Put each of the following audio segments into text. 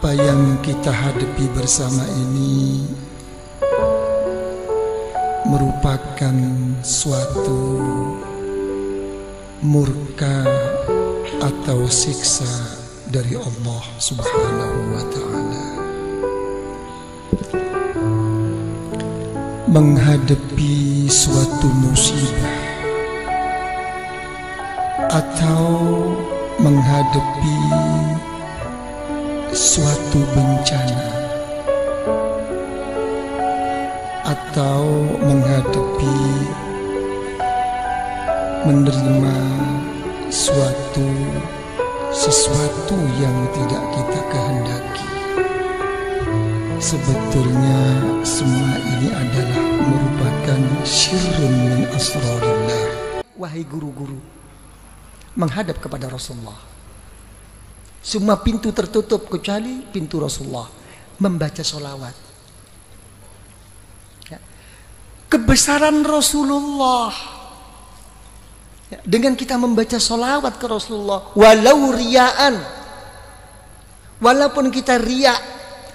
Apa yang kita hadapi bersama ini merupakan suatu murka atau siksa dari Allah Subhanahu wa ta'ala. Menghadapi suatu musibah atau menghadapi suatu bencana atau menghadapi menerima sesuatu yang tidak kita kehendaki, sebetulnya semua ini adalah merupakan syirrun min asrarillah. Wahai guru-guru, menghadap kepada Rasulullah, semua pintu tertutup kecuali pintu Rasulullah, membaca sholawat. Kebesaran Rasulullah, dengan kita membaca sholawat ke Rasulullah, walau riaan, walaupun kita riak,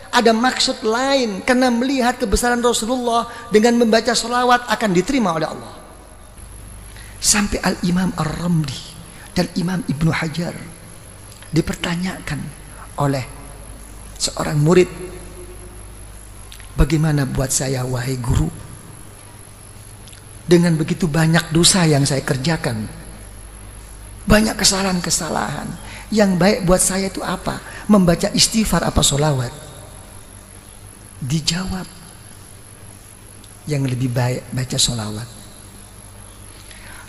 ada maksud lain, karena melihat kebesaran Rasulullah, dengan membaca sholawat akan diterima oleh Allah. Sampai Al-Imam Ar-Ramli dan Imam Ibnu Hajar dipertanyakan oleh seorang murid, bagaimana buat saya wahai guru, dengan begitu banyak dosa yang saya kerjakan, banyak kesalahan-kesalahan, yang baik buat saya itu apa? Membaca istighfar apa sholawat? Dijawab, yang lebih baik baca sholawat.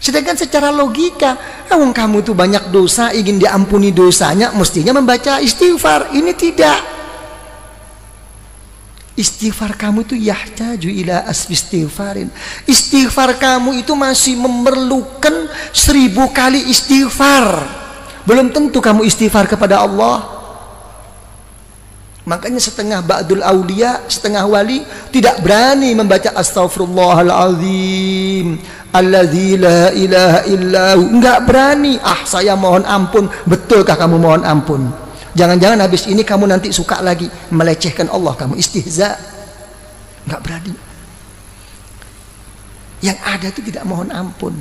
Sedangkan secara logika, kamu itu banyak dosa, ingin diampuni dosanya, mestinya membaca istighfar. Ini tidak. Istighfar kamu itu yahtaju ila asfi istighfarin. Istighfar kamu itu masih memerlukan 1000 kali istighfar. Belum tentu kamu istighfar kepada Allah. Makanya setengah ba'dul aulia, setengah wali tidak berani membaca astaghfirullahalazim alladzi la ilaha illahu. Enggak berani. Saya mohon ampun. Betulkah kamu mohon ampun? Jangan-jangan habis ini kamu nanti suka lagi melecehkan Allah, kamu istihza. Enggak berani. Yang ada itu tidak mohon ampun,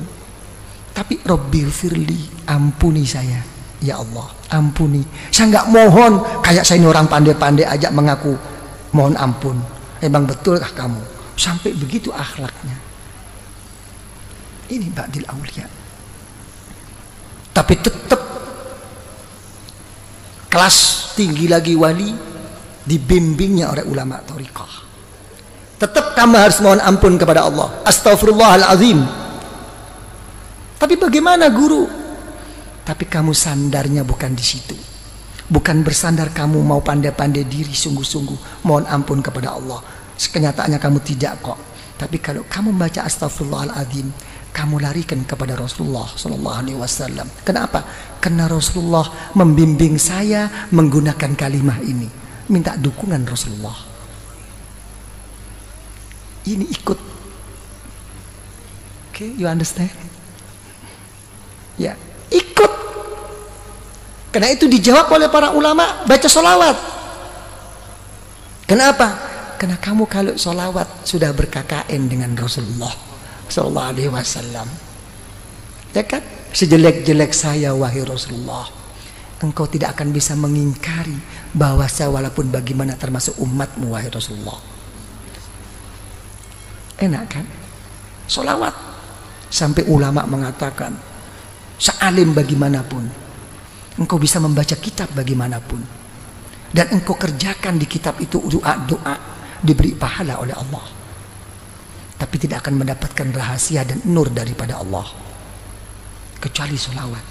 tapi Rabbighfirli, ampuni saya ya Allah, ampuni. Saya nggak mohon, kayak saya ini orang pandai-pandai aja mengaku mohon ampun. Emang betulkah kamu? Sampai begitu akhlaknya. Ini ba'dil aulia. Tapi tetap kelas tinggi lagi wali, dibimbingnya oleh ulama thariqah. Tetap kamu harus mohon ampun kepada Allah, astaghfirullahalazim. Tapi bagaimana guru? Tapi kamu sandarnya bukan di situ. Bukan bersandar kamu mau pandai-pandai diri sungguh-sungguh mohon ampun kepada Allah. Kenyataannya kamu tidak kok. Tapi kalau kamu baca astaghfirullahalazim, kamu larikan kepada Rasulullah sallallahu alaihi wasallam. Kenapa? Karena Rasulullah membimbing saya menggunakan kalimah ini. Minta dukungan Rasulullah. Ini ikut. Okay, you understand? Ya, ikut. Karena itu dijawab oleh para ulama, baca sholawat. Kenapa? Karena kamu kalau sholawat sudah berKKN dengan Rasulullah sallallahu alaihi wasallam. Ya kan? Sejelek-jelek saya wahai Rasulullah, engkau tidak akan bisa mengingkari bahwa saya walaupun bagaimana termasuk umatmu wahai Rasulullah. Enak kan? Sholawat. Sampai ulama mengatakan, sealim bagaimanapun, engkau bisa membaca kitab bagaimanapun, dan engkau kerjakan di kitab itu doa-doa, diberi pahala oleh Allah, tapi tidak akan mendapatkan rahasia dan nur daripada Allah kecuali sholawat.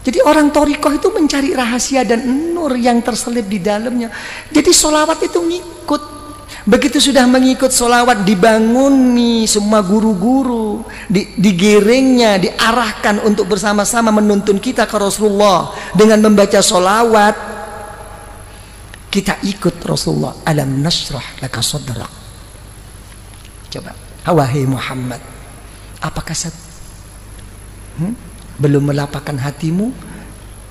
Jadi orang thariqah itu mencari rahasia dan nur yang terselip di dalamnya. Jadi sholawat itu ngikut. Begitu sudah mengikut sholawat, dibanguni semua guru-guru, digiringnya, diarahkan untuk bersama-sama menuntun kita ke Rasulullah dengan membaca sholawat. Kita ikut Rasulullah. Alam nashrah laka sadrak. Coba, wahai Muhammad, apakah belum melapangkan hatimu?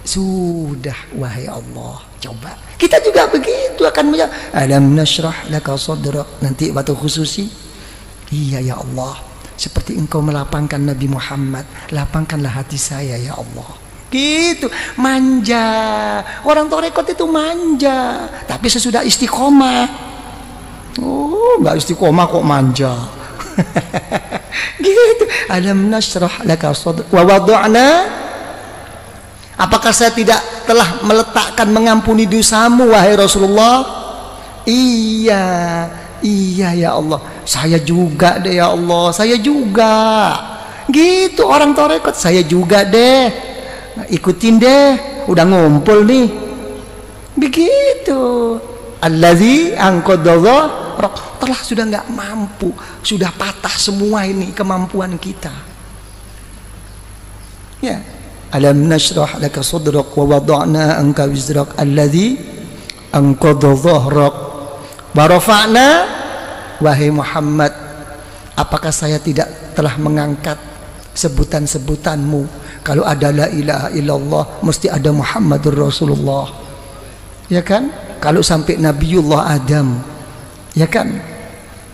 Sudah wahai Allah, Coba kita juga begitu akan menjawab alam nashrah laka sadrak, nanti waktu khususi. Iya ya Allah, seperti engkau melapangkan Nabi Muhammad, lapangkanlah hati saya ya Allah. Gitu, manja. Orang tarekat itu manja, tapi sesudah istiqomah. Oh, enggak istiqomah kok manja. Gitu. Alam nashrah laka sadrak wa wada'na. Apakah saya tidak telah meletakkan mengampuni dosamu wahai Rasulullah? Iya, iya ya Allah. Saya juga deh ya Allah, saya juga. Gitu orang tarekat, saya juga deh. Nah, ikutin deh, udah ngumpul nih. Begitu. Allazi anqadha telah sudah nggak mampu, sudah patah semua ini kemampuan kita. Ya. Alam nashrah laka sadrak wa wada'na anka wizrak alladhi anqadha dhahrak wa rafa'na. Wahai Muhammad, apakah saya tidak telah mengangkat sebutan-sebutanmu? Kalau ada la ilaha illallah mesti ada Muhammadur Rasulullah, ya kan? Kalau sampai Nabiullah Adam, ya kan,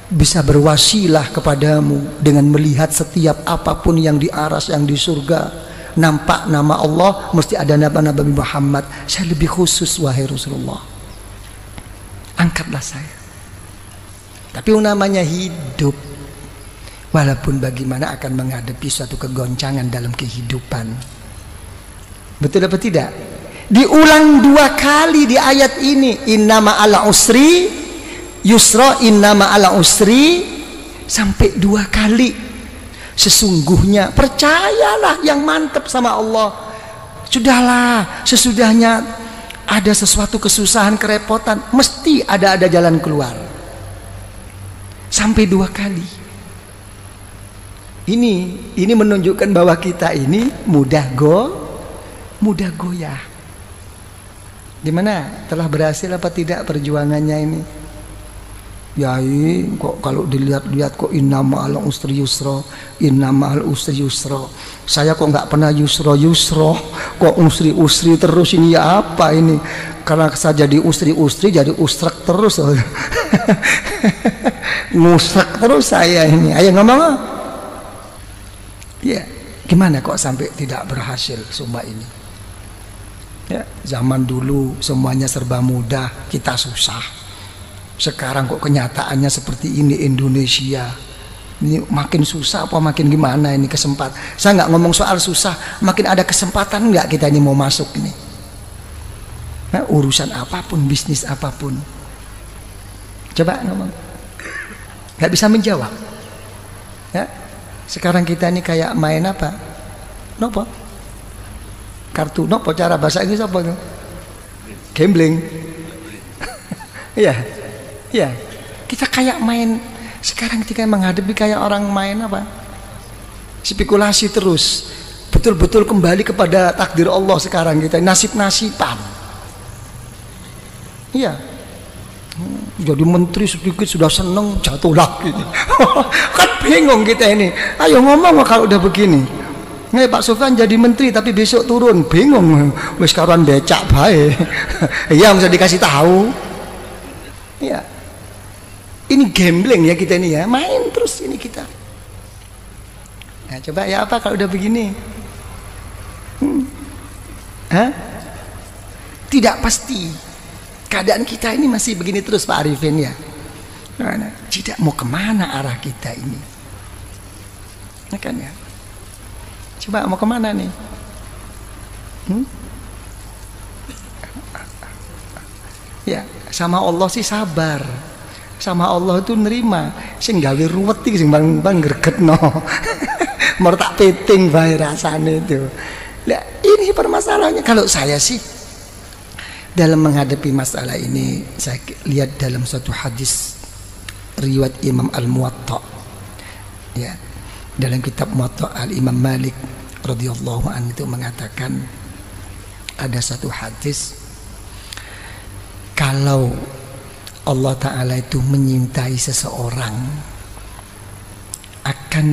bisa berwasilah kepadamu dengan melihat setiap apapun yang di aras, yang di surga, nampak nama Allah, mesti ada nama Nabi Muhammad. Saya lebih khusus wahai Rasulullah, angkatlah saya. Tapi namanya hidup, walaupun bagaimana akan menghadapi suatu kegoncangan dalam kehidupan. Betul apa tidak? Diulang 2 kali di ayat ini, innama ala usri yusra, innama ala usri, sampai 2 kali. Sesungguhnya, percayalah yang mantap sama Allah. Sudahlah, sesudahnya ada sesuatu kesusahan, kerepotan, mesti ada jalan keluar. Sampai 2 kali. Ini menunjukkan bahwa kita ini mudah goyah. Gimana? Telah berhasil apa tidak perjuangannya ini? Yai, kok kalau dilihat-lihat kok innama al usri yusra, innama al usri yusra. Saya kok nggak pernah yusra, kok usri terus ini, ya apa ini? Karena saya jadi usri jadi usrak terus. Ngusrak terus saya ini. Ayo ngomong. Ya, gimana kok sampai tidak berhasil semua ini? Ya, zaman dulu semuanya serba mudah, kita susah. Sekarang kok kenyataannya seperti ini Indonesia. Ini makin susah apa makin gimana ini kesempatan. Saya nggak ngomong soal susah, makin ada kesempatan nggak kita ini mau masuk ini. Nah, urusan apapun, bisnis apapun. Coba ngomong. Nggak bisa menjawab. Ya. Sekarang kita ini kayak main apa? Nopo? Kartu nopo, cara bahasa Inggris apa itu? Gambling. Iya. Ya, kita kayak main sekarang, ketika menghadapi kayak orang main apa? Spekulasi terus. Betul-betul kembali kepada takdir Allah sekarang kita, nasib-nasiban. Iya. Jadi menteri sedikit sudah seneng, jatuh lagi. Kan bingung kita ini. Ayo ngomong kalau udah begini. Nih Pak Sofyan jadi menteri tapi besok turun, bingung. Wis karuan becak bae. Iya, bisa dikasih tahu. Iya. Ini gambling ya kita ini ya, main terus ini kita. Nah, coba ya apa kalau udah begini? Hah? Tidak pasti. Keadaan kita ini masih begini terus Pak Arifin ya. Nah, tidak mau kemana arah kita ini? Ya kan ya? Coba mau kemana nih? Ya, sama Allah sih sabar. Sama Allah itu nerima, sing gawe ruwet iki sing bang gregetno. Mau tak peting bae rasane itu. Lah ini permasalahannya. Kalau saya sih dalam menghadapi masalah ini, saya lihat dalam suatu hadis riwayat Imam Al-Muwatta. Ya, dalam kitab Muwatta Al-Imam Malik radhiyallahu anhu itu mengatakan ada satu hadis, kalau Allah Ta'ala itu menyintai seseorang akan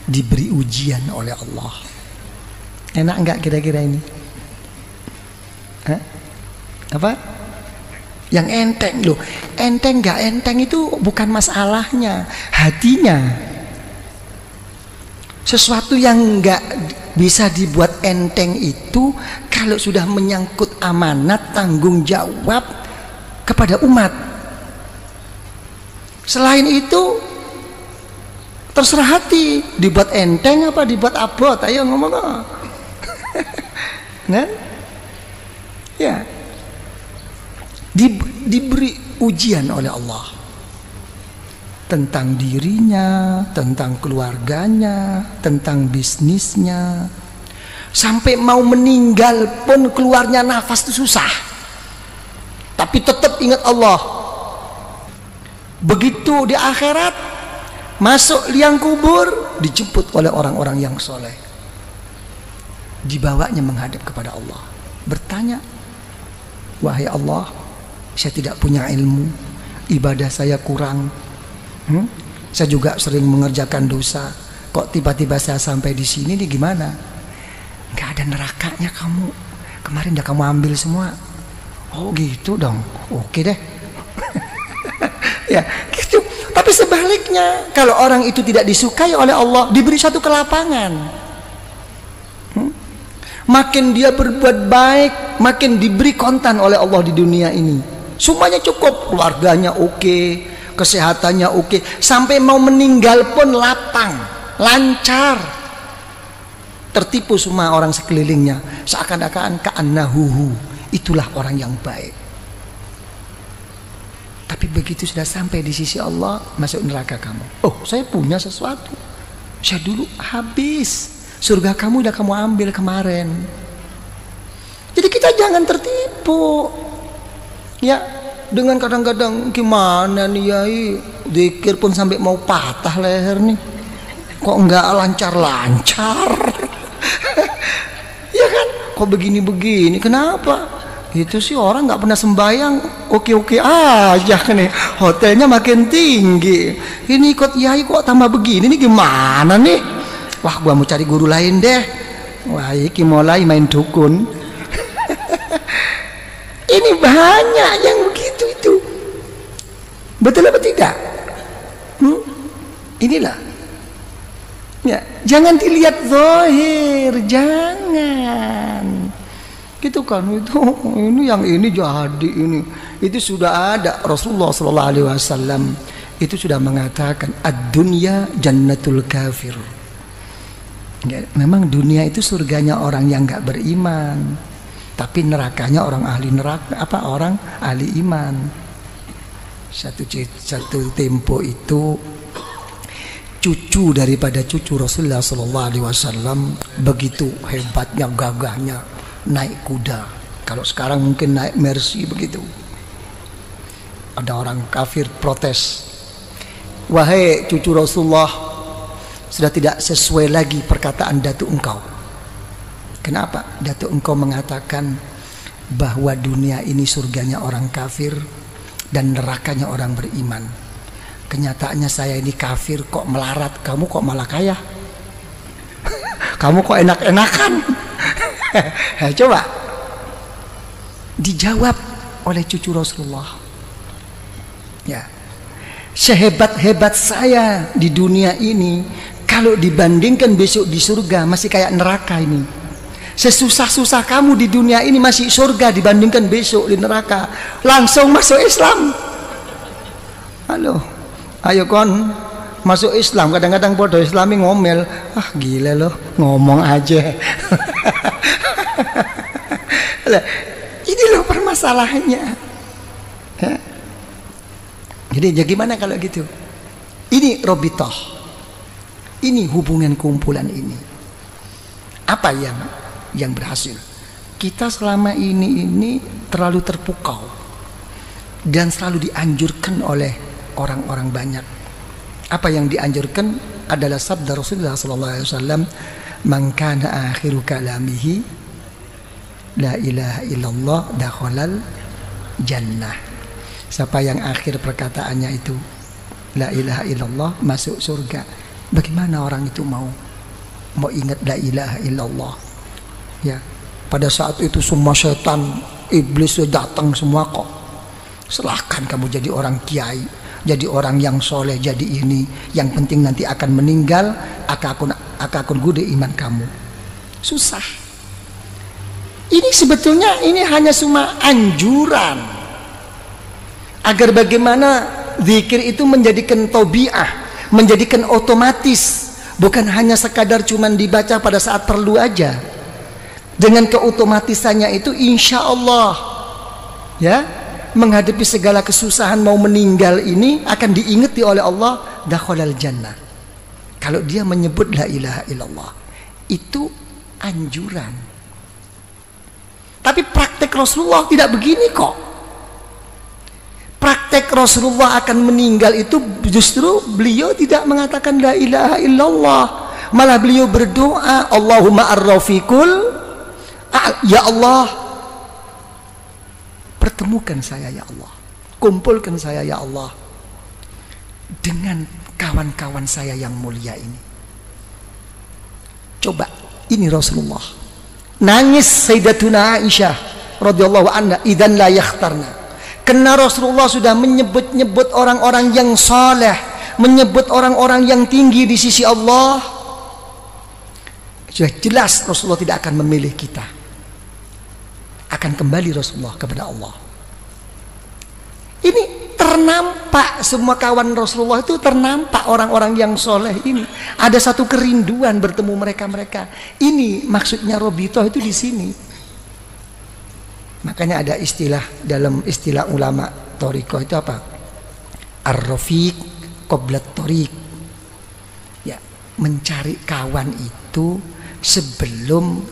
diberi ujian oleh Allah. Enak enggak kira-kira ini? Hah? Apa? Yang enteng loh. Enteng nggak enteng itu bukan masalahnya, hatinya. Sesuatu yang nggak bisa dibuat enteng itu kalau sudah menyangkut amanat tanggung jawab kepada umat. Selain itu terserah hati, dibuat enteng apa dibuat abot, ayo ngomong. Nah, ya, diberi ujian oleh Allah tentang dirinya, tentang keluarganya, tentang bisnisnya, sampai mau meninggal pun keluarnya nafas itu susah, tapi tetap ingat Allah. Begitu di akhirat masuk liang kubur, dijemput oleh orang-orang yang soleh, dibawanya menghadap kepada Allah, bertanya, wahai Allah, saya tidak punya ilmu, ibadah saya kurang, saya juga sering mengerjakan dosa, kok tiba-tiba saya sampai di sini nih, gimana? Nggak ada nerakanya kamu, kemarin udah kamu ambil semua. Oh gitu dong, oke deh. Ya gitu. Tapi sebaliknya, kalau orang itu tidak disukai oleh Allah, diberi satu kelapangan, makin dia berbuat baik, makin diberi kontan oleh Allah di dunia ini. Semuanya cukup, keluarganya oke, kesehatannya oke, sampai mau meninggal pun lapang, lancar, tertipu semua orang sekelilingnya, seakan-akan ka'annahuhu, itulah orang yang baik. Tapi begitu sudah sampai di sisi Allah, masuk neraka kamu. Oh, saya punya sesuatu, saya dulu habis, surga kamu udah kamu ambil kemarin. Jadi kita jangan tertipu, ya, dengan kadang-kadang gimana nih yai, zikir pun sampai mau patah leher nih, kok enggak lancar-lancar. Ya kan, kok begini-begini, kenapa? Itu sih orang nggak pernah sembahyang, oke-oke aja nih, hotelnya makin tinggi, ini ikut yai kok tambah begini nih, gimana nih? Wah, gua mau cari guru lain deh. Wah, iki mulai main dukun. Ini banyak yang begitu itu. Betul apa tidak? Inilah. Ya, jangan dilihat zahir, jangan. Gitu kan, itu ini yang ini jadi ini. Itu sudah ada, Rasulullah sallallahu alaihi wasallam itu sudah mengatakan ad-dunya jannatul kafir. Ya, memang dunia itu surganya orang yang nggak beriman, tapi nerakanya orang ahli neraka, orang ahli iman. Satu tempo itu cucu daripada cucu Rasulullah sallallahu alaihi wasallam begitu hebatnya, gagahnya, naik kuda. Kalau sekarang mungkin naik Mercy begitu. Ada orang kafir protes, wahai cucu Rasulullah, sudah tidak sesuai lagi perkataan datuk engkau. Kenapa? Datuk engkau mengatakan bahwa dunia ini surganya orang kafir dan nerakanya orang beriman. Kenyataannya saya ini kafir kok melarat, kamu kok malah kaya. Kamu kok enak-enakan. Coba dijawab oleh cucu Rasulullah. Ya, sehebat-hebat saya di dunia ini, kalau dibandingkan besok di surga masih kayak neraka ini. Sesusah-susah kamu di dunia ini masih surga dibandingkan besok di neraka. Langsung masuk Islam. Halo, ayo kon masuk Islam. Kadang-kadang bodoh Islami ngomel, ah gila loh, ngomong aja. Ini loh permasalahannya. Ya. Jadi ya gimana kalau gitu? Ini robitoh, ini hubungan kumpulan ini. Apa yang berhasil? Kita selama ini terlalu terpukau dan selalu dianjurkan oleh orang-orang banyak. Apa yang dianjurkan adalah sabda Rasulullah SAW, man kana akhiru kalamihi la ilaha illallah dakhalal jannah. Siapa yang akhir perkataannya itu la ilaha illallah, masuk surga. Bagaimana orang itu mau ingat la ilaha illallah? Ya, pada saat itu semua setan Iblis sudah datang semua kok. Silahkan kamu jadi orang kiai, jadi orang yang soleh, jadi ini. Yang penting nanti akan meninggal, akan gude iman kamu. Susah. Ini sebetulnya ini hanya cuma anjuran agar bagaimana zikir itu menjadikan tabiah, menjadikan otomatis, bukan hanya sekadar cuman dibaca pada saat perlu aja. Dengan keotomatisannya itu insya Allah ya, menghadapi segala kesusahan mau meninggal ini akan diingati oleh Allah, dakhalal jannah. Kalau dia menyebut la ilaha illallah, itu anjuran. Tapi praktek Rasulullah tidak begini kok. Praktek Rasulullah akan meninggal itu justru beliau tidak mengatakan la ilaha illallah, malah beliau berdoa, Allahumma ar-rafiqul, ya Allah, pertemukan saya ya Allah, kumpulkan saya ya Allah dengan kawan-kawan saya yang mulia ini. Coba, ini Rasulullah. Nangis Sayyidatuna Aisyah radhiyallahu anha, idzan la yakhtarna. Karena Rasulullah sudah menyebut-nyebut orang-orang yang saleh, menyebut orang-orang yang tinggi di sisi Allah. Sudah jelas Rasulullah tidak akan memilih kita. Akan kembali Rasulullah kepada Allah. Ini ternampak, semua kawan Rasulullah itu ternampak orang-orang yang soleh ini. Ada satu kerinduan bertemu mereka-mereka. Ini maksudnya Robitoh itu di sini. Makanya ada istilah dalam istilah ulama Thariqah itu apa? Ar-rafiq qablat thariq. Ya, mencari kawan itu sebelum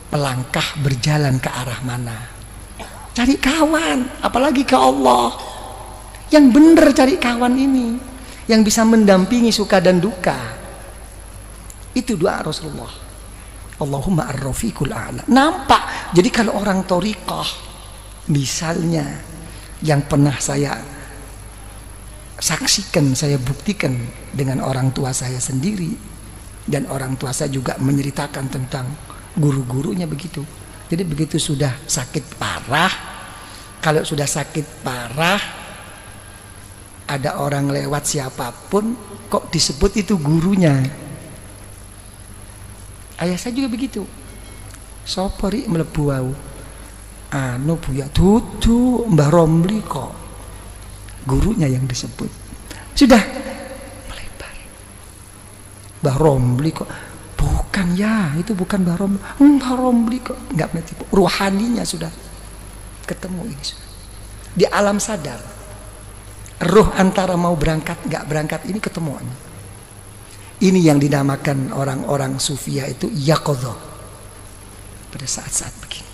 pelangkah berjalan ke arah mana. Cari kawan, apalagi ke Allah. Yang benar cari kawan ini, yang bisa mendampingi suka dan duka. Itu doa Rasulullah. Allahumma ar-rafiqul a'la. Nampak. Jadi kalau orang thariqah misalnya yang pernah saya saksikan, saya buktikan dengan orang tua saya sendiri, dan orang tua saya juga menceritakan tentang guru-gurunya begitu. Jadi begitu sudah sakit parah, kalau sudah sakit parah ada orang lewat siapapun kok disebut itu gurunya. Ayah saya juga begitu. Sopori melebu wau. Anu buya tutu Mbah Romli kok. Gurunya yang disebut. Sudah melebar. Mbah Romli kok. Bukan ya, itu bukan Mbah Romli. Mbah Romli kok. Enggak berarti. Ruhaninya sudah ketemu ini sudah. Di alam sadar. Ruh antara mau berangkat nggak berangkat ini ketemuan. Ini yang dinamakan orang-orang sufia itu yaqadhah pada saat-saat begini.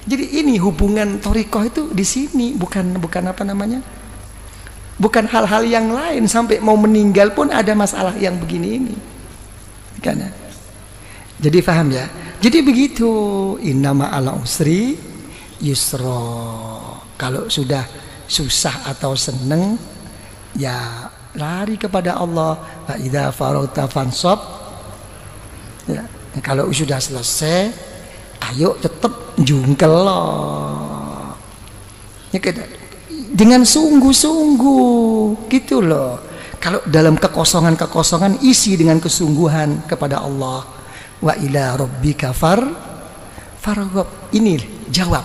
Jadi ini hubungan thariqah itu di sini, bukan apa namanya, bukan hal-hal yang lain. Sampai mau meninggal pun ada masalah yang begini ini, karena jadi paham ya. Jadi begitu, innama ala usri yusra. Kalau sudah susah atau seneng ya lari kepada Allah. Fa idza faragta fansab. Ya, kalau sudah selesai ayo tetap jungkel loh. Ya, dengan sungguh-sungguh gitu loh. Kalau dalam kekosongan isi dengan kesungguhan kepada Allah. Wa ila rabbika farghab. Ini jawab.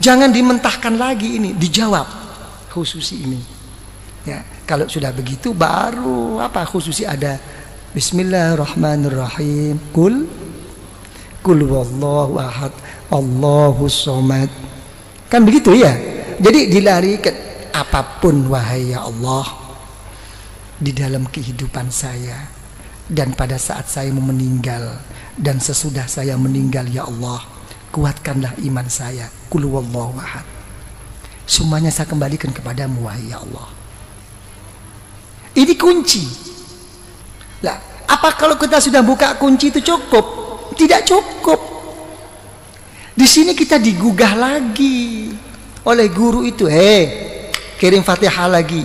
Jangan dimentahkan lagi ini, dijawab. Khususi ini ya, kalau sudah begitu baru apa khususi ada Bismillahirrahmanirrahim, kul wallahu ahad Allahus somad, kan begitu ya. Jadi dilarikan apapun wahai ya Allah di dalam kehidupan saya dan pada saat saya mau meninggal dan sesudah saya meninggal ya Allah, kuatkanlah iman saya. Kul wallahu ahad. Semuanya saya kembalikan kepadamu wahai ya Allah. Ini kunci. Lah, apa kalau kita sudah buka kunci itu cukup? Tidak cukup. Di sini kita digugah lagi oleh guru itu. Kirim Fatihah lagi.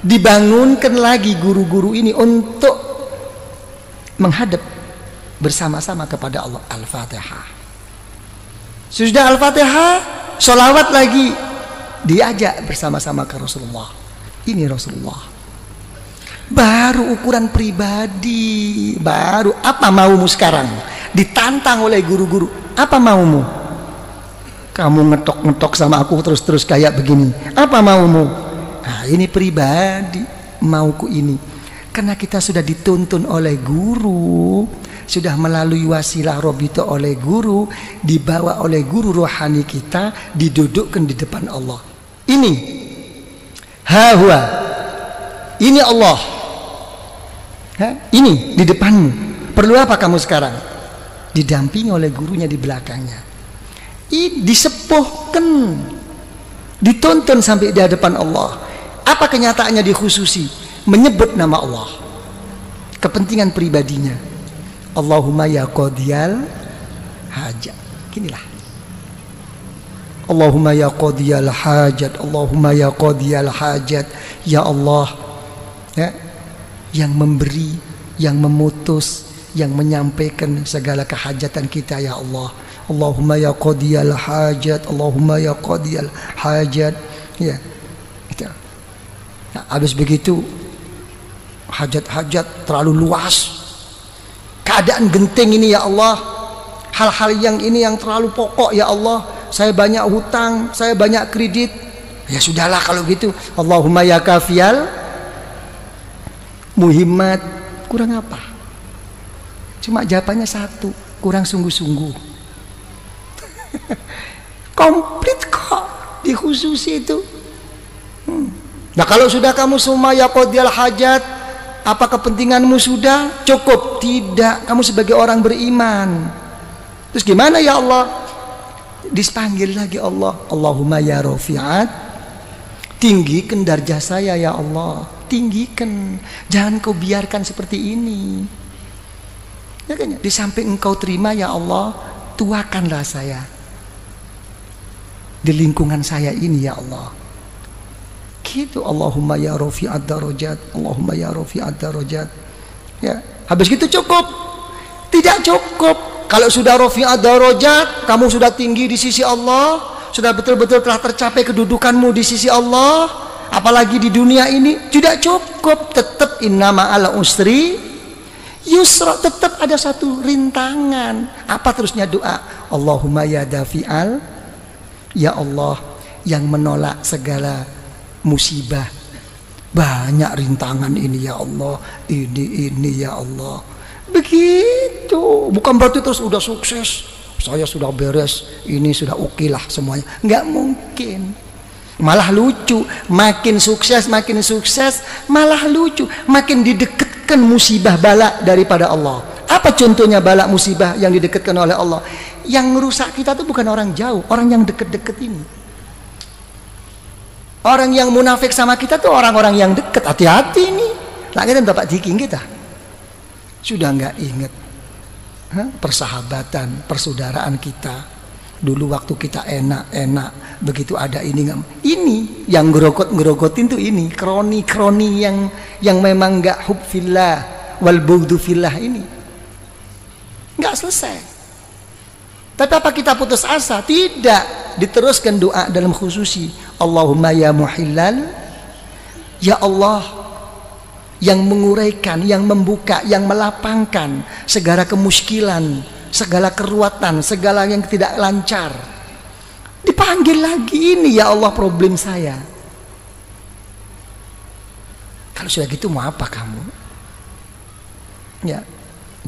Dibangunkan lagi guru-guru ini untuk menghadap bersama-sama kepada Allah. Al-Fatihah. Sudah Al-Fatihah, sholawat lagi, diajak bersama-sama ke Rasulullah. Ini Rasulullah. Baru ukuran pribadi. Baru apa maumu sekarang? Ditantang oleh guru-guru. Apa maumu? Kamu ngetok-ngetok sama aku terus-terus kayak begini. Apa maumu? Nah, ini pribadi. Mauku ini. Karena kita sudah dituntun oleh guru, sudah melalui wasilah robito oleh guru, dibawa oleh guru rohani kita, didudukkan di depan Allah. Ini hawa, ini Allah. Ini di depanmu. Perlu apa kamu sekarang? Didampingi oleh gurunya di belakangnya. Ini disepuhkan, dituntun sampai di hadapan Allah. Apa kenyataannya dikhususi? Menyebut nama Allah, kepentingan pribadinya. Allahumma ya qadiyal hajat. Ginilah. Allahumma ya qadiyal hajat. Allahumma ya qadiyal hajat. Ya Allah, ya, yang memberi, yang memutus, yang menyampaikan segala kehajatan kita, ya Allah. Allahumma ya qadiyal hajat. Allahumma ya qadiyal hajat. Ya. Itu. Nah, habis begitu hajat-hajat terlalu luas. Keadaan genting ini, ya Allah. Hal-hal yang ini yang terlalu pokok, ya Allah. Saya banyak hutang, saya banyak kredit. Ya sudahlah kalau gitu. Allahumma ya kafiyal muhimmat. Kurang apa? Cuma jawabannya satu, kurang sungguh-sungguh. Komplit kok dikhususi itu. Nah kalau sudah kamu semua ya qadiyal hajat, apa kepentinganmu sudah cukup? Tidak, kamu sebagai orang beriman. Terus gimana ya Allah? Dipanggil lagi Allah. Allahumma ya rafi'at, tinggikan darjah saya ya Allah. Tinggikan, jangan kau biarkan seperti ini. Ya kan? Di samping engkau terima ya Allah, tuakanlah saya di lingkungan saya ini ya Allah. Gitu. Allahumma ya rafi'ad darajat. Allahumma ya rafi'ad darajat. Ya, habis gitu cukup? Tidak cukup. Kalau sudah rafi'ad darajat, kamu sudah tinggi di sisi Allah, sudah betul-betul telah tercapai kedudukanmu di sisi Allah, apalagi di dunia ini, tidak cukup. Tetap innama ala usri yusra, tetap ada satu rintangan. Apa terusnya doa? Allahumma ya dafi'al, ya Allah yang menolak segala musibah. Banyak rintangan ini ya Allah, ini ya Allah. Begitu. Bukan berarti terus udah sukses, saya sudah beres, ini sudah oke lah semuanya. Nggak mungkin. Malah lucu, makin sukses malah lucu, makin didekatkan musibah bala daripada Allah. Apa contohnya bala musibah yang didekatkan oleh Allah? Yang merusak kita itu bukan orang jauh, orang yang deket-deket ini. Orang yang munafik sama kita tuh orang-orang yang dekat. Hati-hati nih. Lagi dan bapak diking kita sudah nggak inget persahabatan, persaudaraan kita. Dulu waktu kita enak-enak, begitu ada ini yang ngerogotin tuh ini kroni yang memang nggak hub fillah wal bughdu fillah ini nggak selesai. Tapi apa kita putus asa? Tidak, diteruskan doa dalam khususi. Allahumma ya muhillal, ya Allah yang menguraikan, yang membuka, yang melapangkan segala kemuskilan, segala keruatan, segala yang tidak lancar. Dipanggil lagi, ini ya Allah problem saya. Kalau sudah gitu mau apa kamu?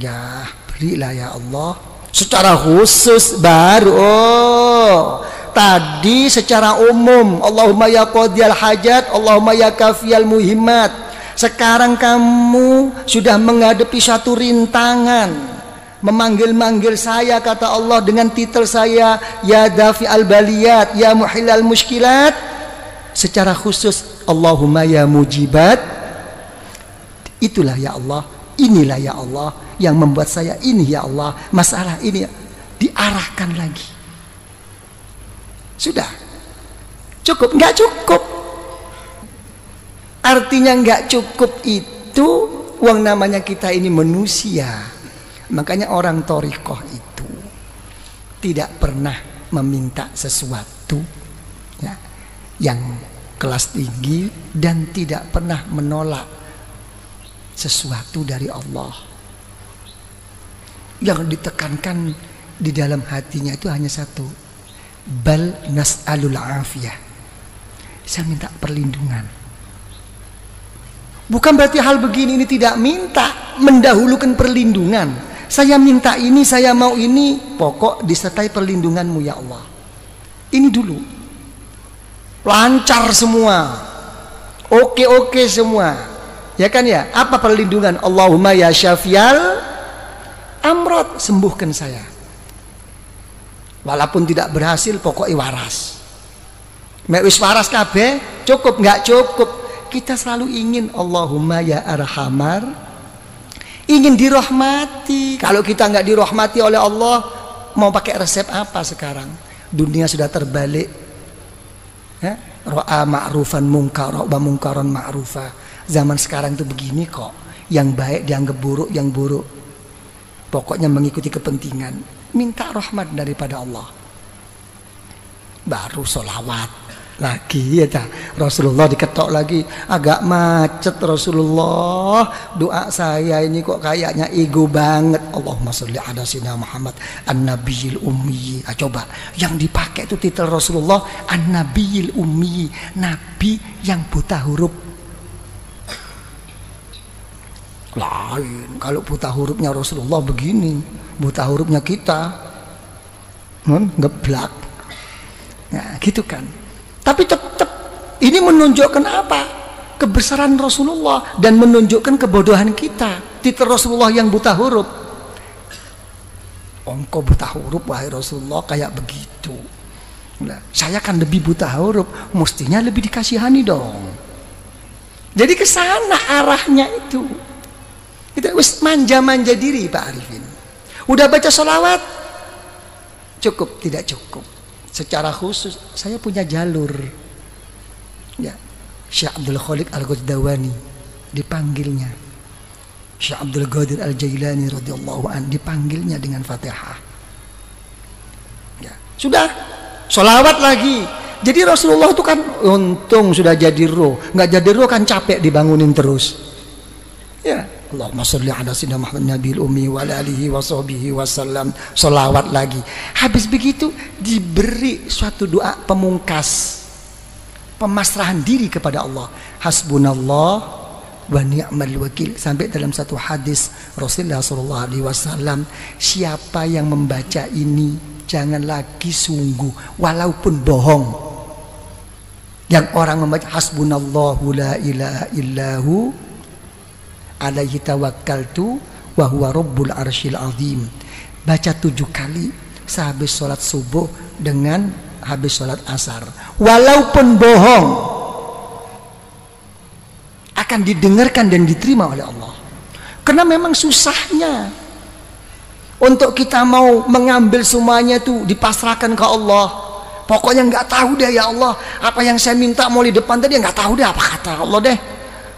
Ya berilah ya Allah. Secara khusus baru. Tadi secara umum Allahumma ya qadiyal hajat, Allahumma ya kafiyal muhimmat. Sekarang kamu sudah menghadapi satu rintangan, memanggil-manggil saya, kata Allah dengan titel saya ya dafi al baliyat, ya muhilal muskilat. Secara khusus Allahumma ya mujibat. Itulah ya Allah, inilah ya Allah yang membuat saya ini ya Allah, masalah ini diarahkan lagi. Sudah cukup? Nggak cukup. Artinya nggak cukup itu uang namanya kita ini manusia. Makanya orang thariqah itu tidak pernah meminta sesuatu ya, yang kelas tinggi dan tidak pernah menolak sesuatu dari Allah. Yang ditekankan di dalam hatinya itu hanya satu, bal nas'alul afiyah, saya minta perlindungan. Bukan berarti hal begini ini tidak minta, mendahulukan perlindungan. Saya minta ini, saya mau ini, pokok disertai perlindunganmu ya Allah. Ini dulu, lancar semua, oke semua, ya kan ya. Apa perlindungan? Allahumma ya syafial amrod, sembuhkan saya. Walaupun tidak berhasil, pokoknya waras. Mek wis waras kabeh, cukup nggak cukup? Kita selalu ingin Allahumma ya arhamar, ingin dirahmati. Kalau kita nggak dirahmati oleh Allah, mau pakai resep apa sekarang? Dunia sudah terbalik. Ya? Ra'a ma'rufan munkar, wa munkaran ma'rufa. Zaman sekarang itu begini kok. Yang baik dianggap buruk, yang buruk pokoknya mengikuti kepentingan. Minta rahmat daripada Allah, baru sholawat lagi ya. Rasulullah diketok lagi, agak macet Rasulullah, doa saya ini kok kayaknya ego banget. Allahumma sholli ala sayyidina Muhammad an-nabiyil ummi. Coba yang dipakai itu titel Rasulullah an-nabiyil ummi, nabi yang buta huruf. Lain kalau buta hurufnya Rasulullah begini, buta hurufnya kita ngeblak, nah gitu kan. Tapi tetap ini menunjukkan apa? Kebesaran Rasulullah dan menunjukkan kebodohan kita. Titel Rasulullah yang buta huruf. Engkau buta huruf wahai Rasulullah kayak begitu. Nah, saya kan lebih buta huruf, mestinya lebih dikasihani dong. Jadi ke sana arahnya itu. Kita wis manja-manja diri Pak Arifin. Udah baca sholawat cukup? Tidak cukup. Secara khusus saya punya jalur ya, Syekh Abdul Khaliq Al-Ghazdawani dipanggilnya, Syekh Abdul Qadir Al-Jailani radhiyallahu an dipanggilnya dengan Fatihah ya. Sudah sholawat lagi. Jadi Rasulullah itu kan untung sudah jadi roh, nggak jadi roh kan capek dibangunin terus ya. Allahumma sholli ala sayyidina Muhammad nabiyil ummi wa ala alihi wa sahbihi wasallam. Sholawat lagi. Habis begitu diberi suatu doa pemungkas, pemasrahan diri kepada Allah. Hasbunallah wa ni'mal wakil. Sampai dalam satu hadis Rasulullah SAW, siapa yang membaca ini jangan lagi sungguh walaupun bohong. Yang orang membaca hasbunallahu la ilaha illahu alaihi tawakkaltu wa huwa rabbul arsyil azim, baca 7 kali sehabis sholat subuh dengan habis sholat asar, walaupun bohong akan didengarkan dan diterima oleh Allah. Karena memang susahnya untuk kita mau mengambil semuanya itu dipasrahkan ke Allah. Pokoknya nggak tahu deh ya Allah, apa yang saya minta mau di depan tadi nggak tahu deh apa kata Allah deh.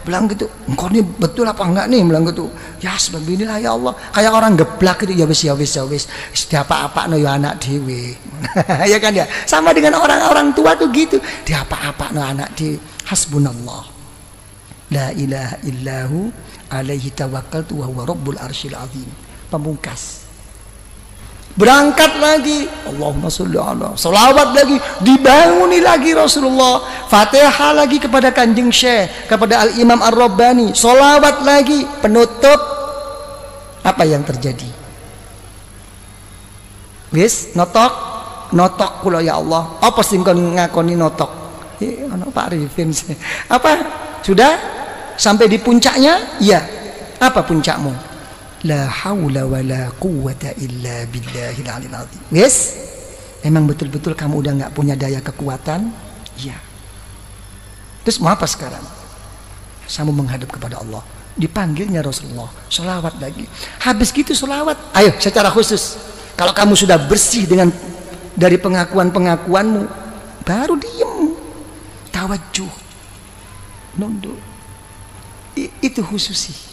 Bilang gitu, engkau ini betul apa enggak nih? Bilang gitu, ya sebeginilah ya Allah. Kayak orang geblak gitu, ya wis. Setiap apa no ya anak dewe, ya kan ya. Sama dengan orang-orang tua tuh gitu, dia apa no anak dewe. Hasbunallah, la ilaha illahu, alaihi tawakkaltu wa huwa rabbul arsyil azim. Pemungkas. Berangkat lagi, Allahumma sholli ala, sholawat lagi, dibanguni lagi Rasulullah, Fatihah lagi kepada Kanjeng Syekh, kepada Al-Imam Ar-Rabbani, sholawat lagi, penutup. Apa yang terjadi? Wis notok kula ya Allah. Apa sing kon ngakoni notok? Ono Pak Arifin. Apa? Sudah sampai di puncaknya? Iya. Apa puncakmu? La haula wa la quwwata illa billahil aliyil azim. Yes? Memang betul-betul kamu udah nggak punya daya kekuatan? Iya. Terus mau apa sekarang? Kamu menghadap kepada Allah. Dipanggilnya Rasulullah, sholawat lagi. Habis gitu sholawat, ayo secara khusus. Kalau kamu sudah bersih dengan dari pengakuan-pengakuanmu, baru diem, tawajuh, nunduk. Itu khususi.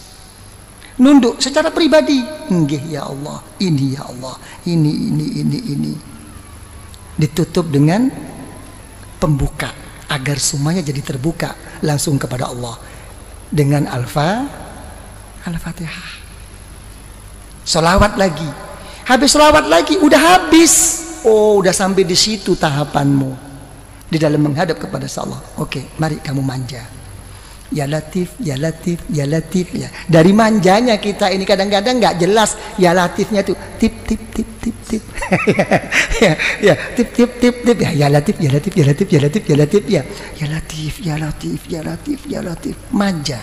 Nunduk secara pribadi, nggih ya Allah, ini ya Allah, ini. ditutup dengan pembuka agar semuanya jadi terbuka langsung kepada Allah dengan Al-Fatihah. Sholawat lagi, habis sholawat lagi udah habis. Oh, udah sampai di situ tahapanmu di dalam menghadap kepada Allah. Oke, mari kamu manja. Ya Latif, ya Latif, ya Latif ya. Dari manjanya kita ini kadang-kadang nggak jelas ya Latifnya tuh tip tip tip tip tip. ya tip tip tip tip ya Latif, ya Latif, ya Latif, ya Latif, ya Latif ya. Ya Latif, ya Latif, ya Latif, ya Latif. Manja.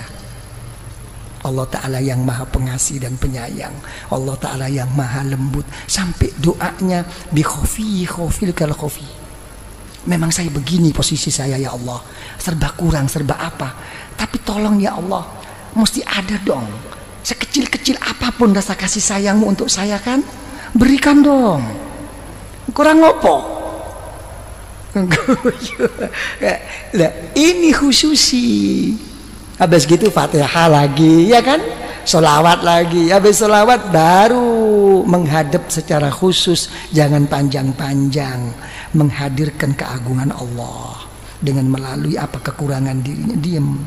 Allah Ta'ala yang maha pengasih dan penyayang, Allah Ta'ala yang maha lembut, sampai doanya bi khofil kal khofi. Memang saya begini posisi saya ya Allah, serba kurang, serba apa, tapi tolong ya Allah, mesti ada dong, sekecil-kecil apapun rasa kasih sayangmu untuk saya kan, berikan dong. Kurang ngopo? Nah, ini khususi. Habis gitu Fatihah lagi, ya kan? Sholawat lagi. Habis sholawat baru menghadap secara khusus, jangan panjang-panjang, menghadirkan keagungan Allah dengan melalui apa kekurangan dirinya. Diam.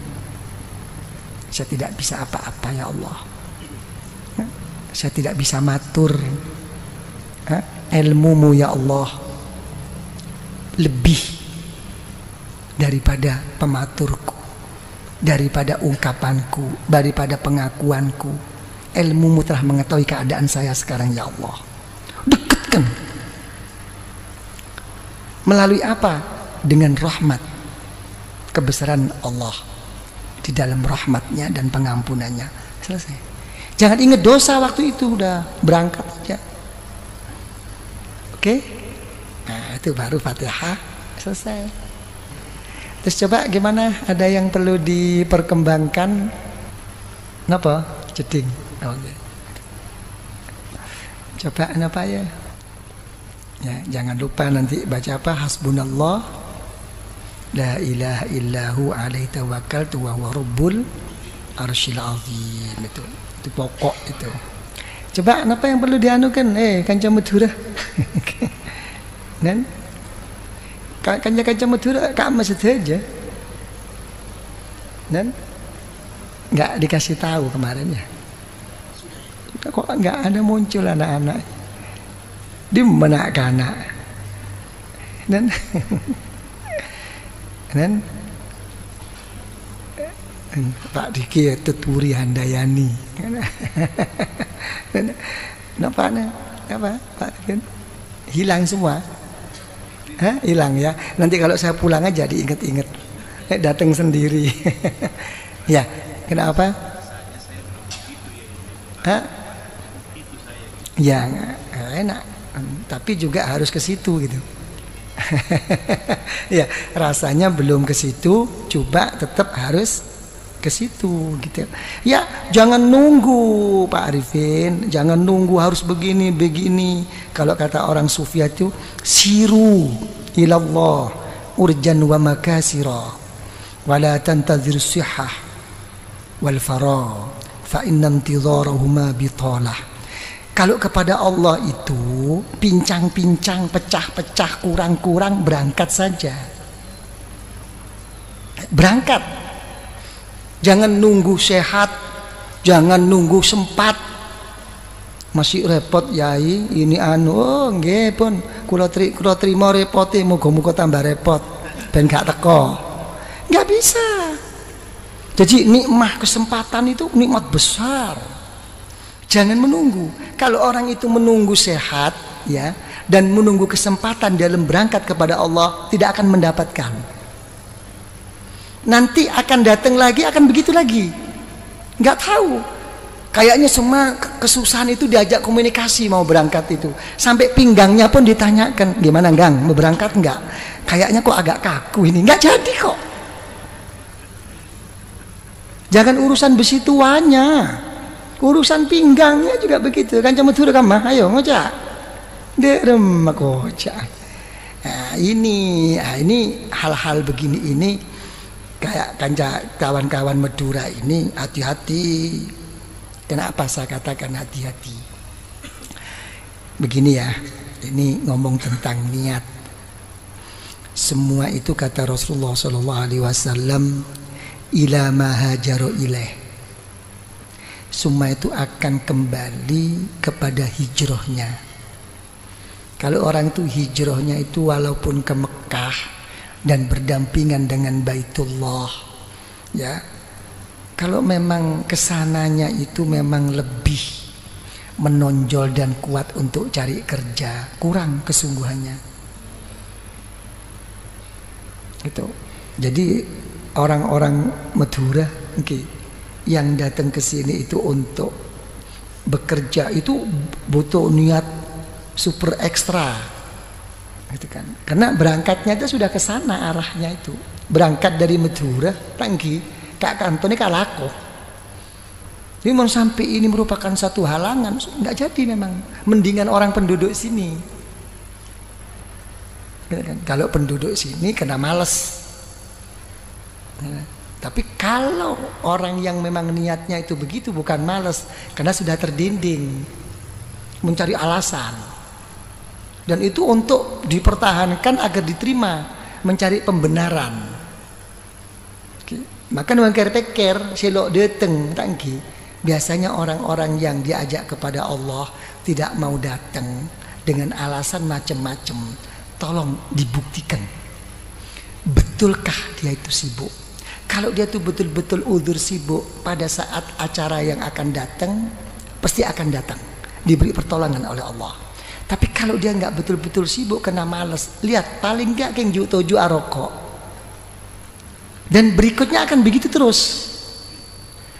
Saya tidak bisa apa-apa ya Allah. Saya tidak bisa matur. Ilmumu ya Allah lebih daripada pematurku, daripada ungkapanku, daripada pengakuanku. Ilmumu telah mengetahui keadaan saya sekarang ya Allah. Dekatkan. Melalui apa? Dengan rahmat, kebesaran Allah di dalam rahmatnya dan pengampunannya. Selesai. Jangan ingat dosa waktu itu, udah berangkat aja. Oke? Nah, itu baru Fatihah selesai. Terus coba gimana? Ada yang perlu diperkembangkan? Kenapa? Jeding. Okay. Coba kenapa ya? Ya, jangan lupa nanti baca apa? Hasbunallah la ilaha illahu alaihi tawakkaltu wa huwa rabbul arsyil azim. Itu pokok itu. Coba apa yang perlu dianukan? Kanca Madura. Dan kanca Madura kamu saja. Dan nggak dikasih tahu kemarin ya. Kok nggak ada muncul anak-anak di mana kana. Dan Pak Diki tuturi Handayani. Kenapa Pak Diki? Hilang semua. Hilang ya. Nanti kalau saya pulang aja diinget-inget. Datang sendiri. Ya, kenapa? Ya enak. Tapi juga harus ke situ gitu. Ya, rasanya belum ke situ, coba tetap harus ke situ gitu. Ya, jangan nunggu Pak Arifin, jangan nunggu harus begini. Kalau kata orang sufi itu siru ilallah urjan wa makasira wala tantazir sihah wal farah fa inna intidharahuma bitalah. Kalau kepada Allah itu pincang-pincang, pecah-pecah, kurang-kurang, berangkat saja. Berangkat. Jangan nunggu sehat, jangan nunggu sempat. Masih repot yai, ini nggih pun kula trima repote, muga-muga tambah repot ben gak teko. Enggak bisa. Jadi nikmat kesempatan itu nikmat besar. Jangan menunggu. Kalau orang itu menunggu sehat ya dan menunggu kesempatan dalam berangkat kepada Allah, tidak akan mendapatkan. Nanti akan datang lagi, akan begitu lagi. Nggak tahu. Kayaknya semua kesusahan itu diajak komunikasi mau berangkat itu. Sampai pinggangnya pun ditanyakan, gimana Gang, mau berangkat nggak? Kayaknya kok agak kaku ini. Nggak jadi kok. Jangan urusan besi tuanya. Urusan pinggangnya juga begitu. Kan cuma turun kamah, ayo ngocak. Derem ngocak. Nah, ini hal-hal begini ini kayak kawan-kawan Madura ini hati-hati. Kenapa saya katakan hati-hati? Begini ya, ini ngomong tentang niat. Semua itu kata Rasulullah sallallahu alaihi wasallam ila ma hajaru ilaih. Semua itu akan kembali kepada hijrahnya. Kalau orang itu hijrahnya itu walaupun ke Mekah dan berdampingan dengan Baitullah, ya. Kalau memang kesananya itu memang lebih menonjol dan kuat untuk cari kerja, kurang kesungguhannya. Itu. Jadi orang-orang Madura yang datang ke sini itu untuk bekerja itu butuh niat super ekstra, gitu kan? Karena berangkatnya itu sudah ke sana arahnya itu. Berangkat dari Madura, tangki kak kantone kalako. Jadi mau sampai ini merupakan satu halangan, nggak jadi memang. Mendingan orang penduduk sini. Kalau penduduk sini kena males. Tapi kalau orang yang memang niatnya itu begitu bukan males, karena sudah terdinding mencari alasan. Dan itu untuk dipertahankan agar diterima, mencari pembenaran. Maka dengan care selok dateng tangki. Biasanya orang-orang yang diajak kepada Allah tidak mau datang dengan alasan macam-macam. Tolong dibuktikan, betulkah dia itu sibuk? Kalau dia itu betul-betul udzur sibuk, pada saat acara yang akan datang pasti akan datang, diberi pertolongan oleh Allah. Tapi kalau dia nggak betul-betul sibuk, kena males, lihat paling nggak keng toju aroko. Dan berikutnya akan begitu terus.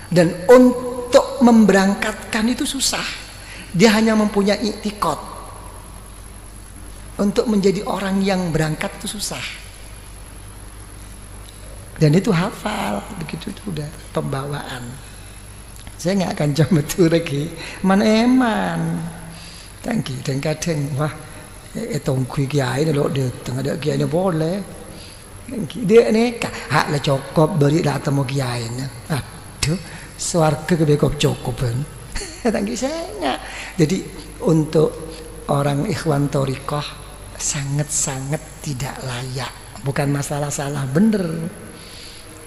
Dan untuk memberangkatkan itu susah. Dia hanya mempunyai i'tikad. Untuk menjadi orang yang berangkat itu susah. Dan itu hafal, begitu itu udah pembawaan. Saya nggak akan coba tuh lagi, man tangki dan kadang wah, tongkui kiai ini loh dia tengah ada kiai ini boleh. Dia ni hak lah cukup beri lah temu kiai ni. Aduh, swarga kebekop cukup kan. Tangki saya nggak. Jadi untuk orang ikhwan thoriqah sangat-sangat tidak layak. Bukan masalah salah bener.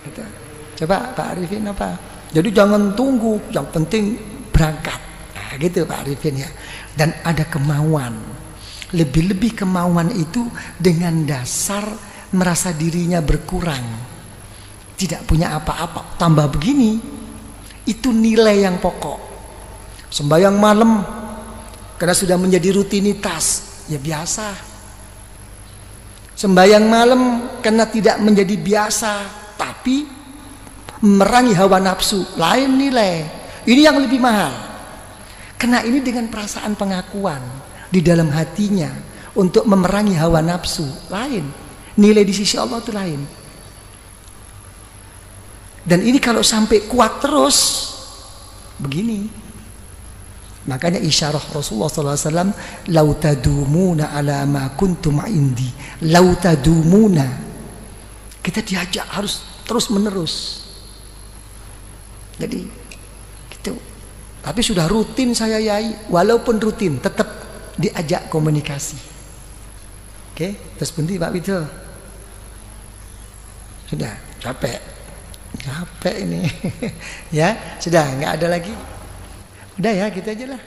Gitu. Coba Pak Arifin apa? Jadi jangan tunggu, yang penting berangkat. Nah, gitu Pak Arifin ya. Dan ada kemauan. Lebih-lebih kemauan itu dengan dasar merasa dirinya berkurang. Tidak punya apa-apa. Tambah begini, itu nilai yang pokok. Sembahyang malam karena sudah menjadi rutinitas, ya biasa. Sembahyang malam karena tidak menjadi biasa, tapi merangi hawa nafsu, lain nilai. Ini yang lebih mahal. Karena ini dengan perasaan pengakuan di dalam hatinya untuk memerangi hawa nafsu, lain. Nilai di sisi Allah itu lain. Dan ini kalau sampai kuat terus begini. Makanya isyarah Rasulullah SAW, lau tadumuna ala ma kuntum indi, lau tadumuna. Kita diajak harus terus menerus. Jadi gitu. Tapi sudah rutin saya yai, walaupun rutin tetap diajak komunikasi. Oke, terus berhenti Pak Wito. Sudah capek ini. Ya sudah nggak ada lagi. Udah ya gitu aja lah.